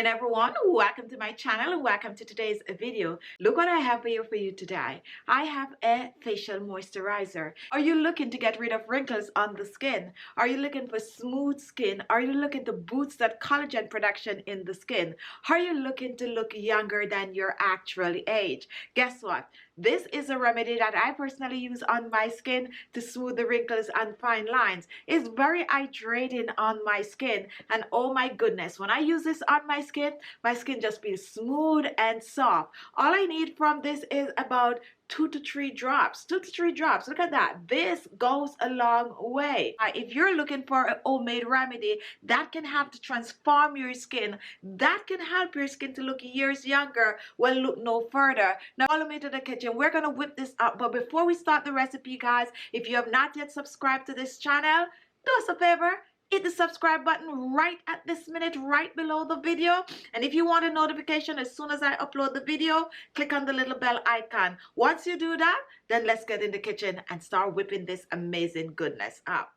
morning, everyone. Welcome to my channel. Welcome to today's video. Look what I have here for you today. I have a facial moisturizer. Are you looking to get rid of wrinkles on the skin? Are you looking for smooth skin? Are you looking to boost that collagen production in the skin? Are you looking to look younger than your actual age? Guess what? This is a remedy that I personally use on my skin to smooth the wrinkles and fine lines. It's very hydrating on my skin, and oh my goodness, when I use this on my skin just feels smooth and soft. All I need from this is about 2 to 3 drops. 2 to 3 drops. Look at that. This goes a long way. If you're looking for a homemade remedy that can help to transform your skin, that can help your skin to look years younger, well, look no further. Now follow me to the kitchen. We're gonna whip this up. But before we start the recipe, guys, if you have not yet subscribed to this channel, do us a favor. Hit the subscribe button right at this minute, right below the video. And if you want a notification as soon as I upload the video, click on the little bell icon. Once you do that, then let's get in the kitchen and start whipping this amazing goodness up.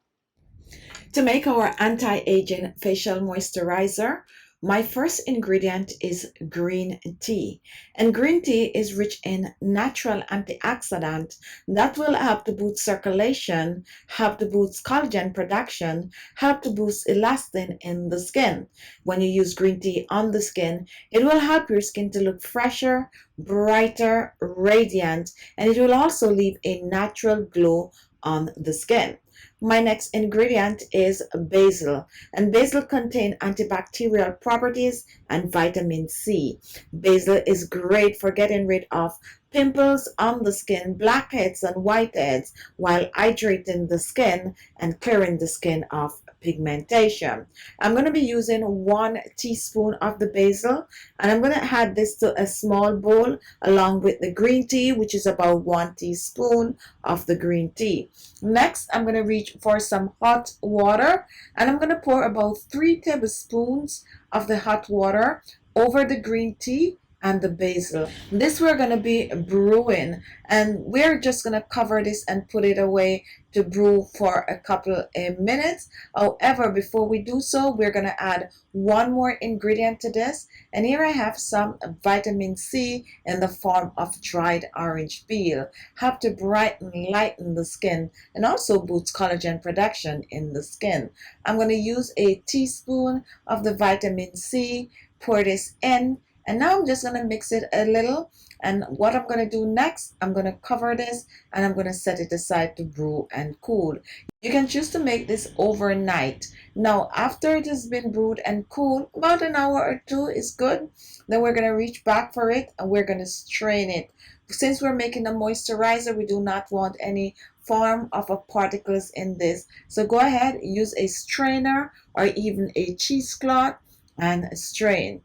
To make our anti-aging facial moisturizer, my first ingredient is green tea. And green tea is rich in natural antioxidant that will help to boost circulation, help to boost collagen production, help to boost elastin in the skin. When you use green tea on the skin, it will help your skin to look fresher, brighter, radiant, and it will also leave a natural glow on the skin. My next ingredient is basil, and basil contains antibacterial properties and vitamin C. Basil is great for getting rid of pimples on the skin, blackheads and whiteheads, while hydrating the skin and clearing the skin of pigmentation. I'm going to be using 1 teaspoon of the basil, and I'm going to add this to a small bowl along with the green tea, which is about 1 teaspoon of the green tea. Next, I'm going to reach for some hot water, and I'm going to pour about 3 tablespoons of the hot water over the green tea and the basil. This we're going to be brewing, and we're just going to cover this and put it away to brew for a couple of minutes. However, before we do so, we're going to add one more ingredient to this, and here I have some vitamin C in the form of dried orange peel. Help to brighten, lighten the skin, and also boost collagen production in the skin. I'm going to use a teaspoon of the vitamin C, pour this in, and now I'm just going to mix it a little. And what I'm going to do next, I'm going to cover this and I'm going to set it aside to brew and cool. You can choose to make this overnight. Now, after it has been brewed and cooled, about an hour or 2 is good. Then we're going to reach back for it and we're going to strain it. Since we're making a moisturizer, we do not want any form of particles in this. So go ahead, use a strainer or even a cheesecloth and strain.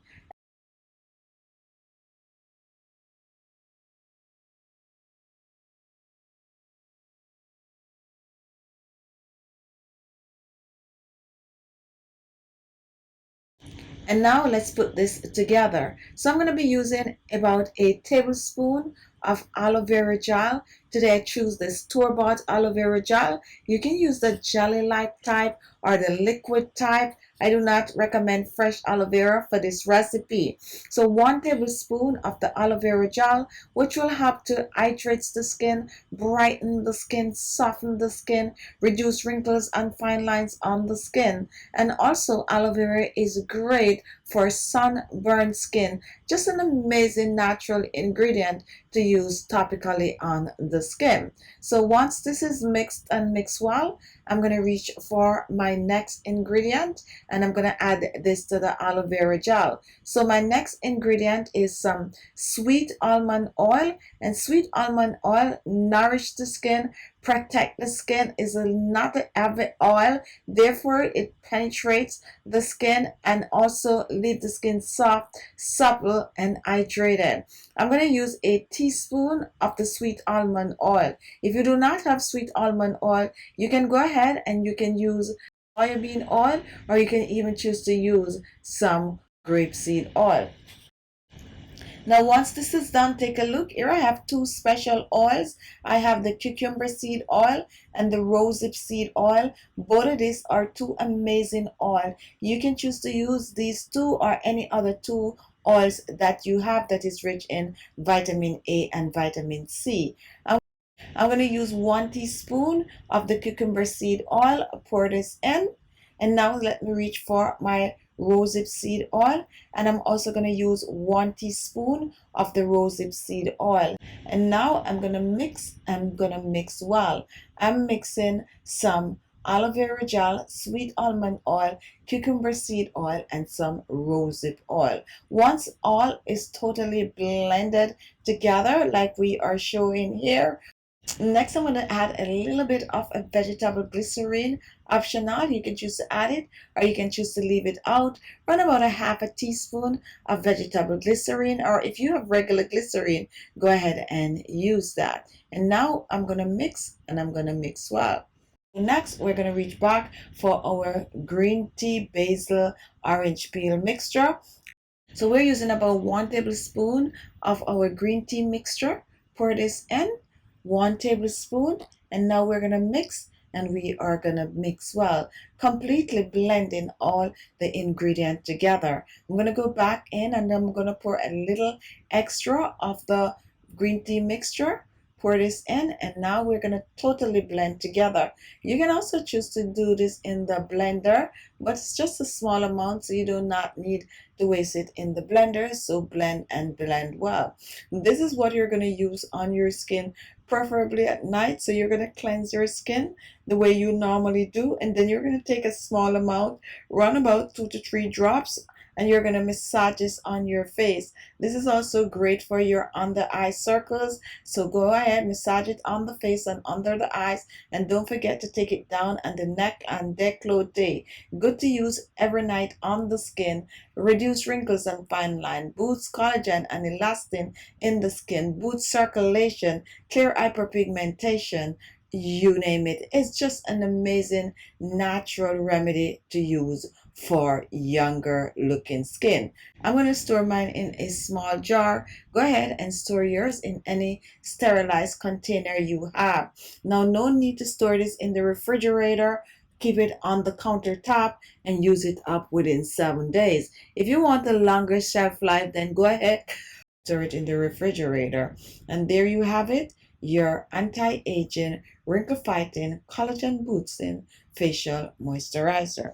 And now let's put this together. So I'm going to be using about a tablespoon of aloe vera gel. Today I choose the store-bought aloe vera gel. You can use the jelly-like type or the liquid type. I do not recommend fresh aloe vera for this recipe. So 1 tablespoon of the aloe vera gel, which will help to hydrate the skin, brighten the skin, soften the skin, reduce wrinkles and fine lines on the skin. And also aloe vera is great for sunburned skin. Just an amazing natural ingredient to use topically on the skin. So once this is mixed and mixed well, I'm going to reach for my next ingredient and I'm going to add this to the aloe vera gel. So my next ingredient is some sweet almond oil, and sweet almond oil nourish the skin, protect the skin, is not a heavy oil, therefore it penetrates the skin and also leave the skin soft, supple and hydrated. I'm going to use a teaspoon of the sweet almond oil. If you do not have sweet almond oil, you can go ahead and you can use soybean oil, or you can even choose to use some grapeseed oil. Now, once this is done, take a look. Here I have two special oils. I have the cucumber seed oil and the rosehip seed oil. Both of these are two amazing oil. You can choose to use these two or any other two oils that you have that is rich in vitamin A and vitamin C. I'm going to use 1 teaspoon of the cucumber seed oil, pour this in, and now let me reach for my rosehip seed oil, and I'm also going to use 1 teaspoon of the rosehip seed oil. And now I'm going to mix well. I'm mixing some aloe vera gel, sweet almond oil, cucumber seed oil, and some rosehip oil. Once all is totally blended together like we are showing here, next, I'm going to add a little bit of a vegetable glycerin. Optional, you can choose to add it or you can choose to leave it out. Run about a half a teaspoon of vegetable glycerin, or if you have regular glycerin, go ahead and use that. And now I'm going to mix, and I'm going to mix well. Next, we're going to reach back for our green tea basil orange peel mixture. So we're using about 1 tablespoon of our green tea mixture. Pour this in, 1 tablespoon, and now we're gonna mix, and we are gonna mix well, completely blending all the ingredient together. I'm gonna go back in and I'm gonna pour a little extra of the green tea mixture. Pour this in, and now we're going to totally blend together. You can also choose to do this in the blender, but it's just a small amount, so you do not need to waste it in the blender. So blend and blend well. This is what you're going to use on your skin, preferably at night. So you're going to cleanse your skin the way you normally do, and then you're going to take a small amount, run about 2 to 3 drops, and you're going to massage this on your face. This is also great for your under eye circles, so go ahead, massage it on the face and under the eyes, and don't forget to take it down on the neck and décolleté. Good to use every night on the skin. Reduce wrinkles and fine line, boosts collagen and elastin in the skin, boosts circulation, clear hyperpigmentation, you name it. It's just an amazing natural remedy to use for younger looking skin. I'm going to store mine in a small jar. Go ahead and store yours in any sterilized container you have. Now, no need to store this in the refrigerator. Keep it on the countertop and use it up within 7 days. If you want a longer shelf life, then go ahead, store it in the refrigerator. And there you have it, your anti-aging, wrinkle fighting, collagen boosting facial moisturizer.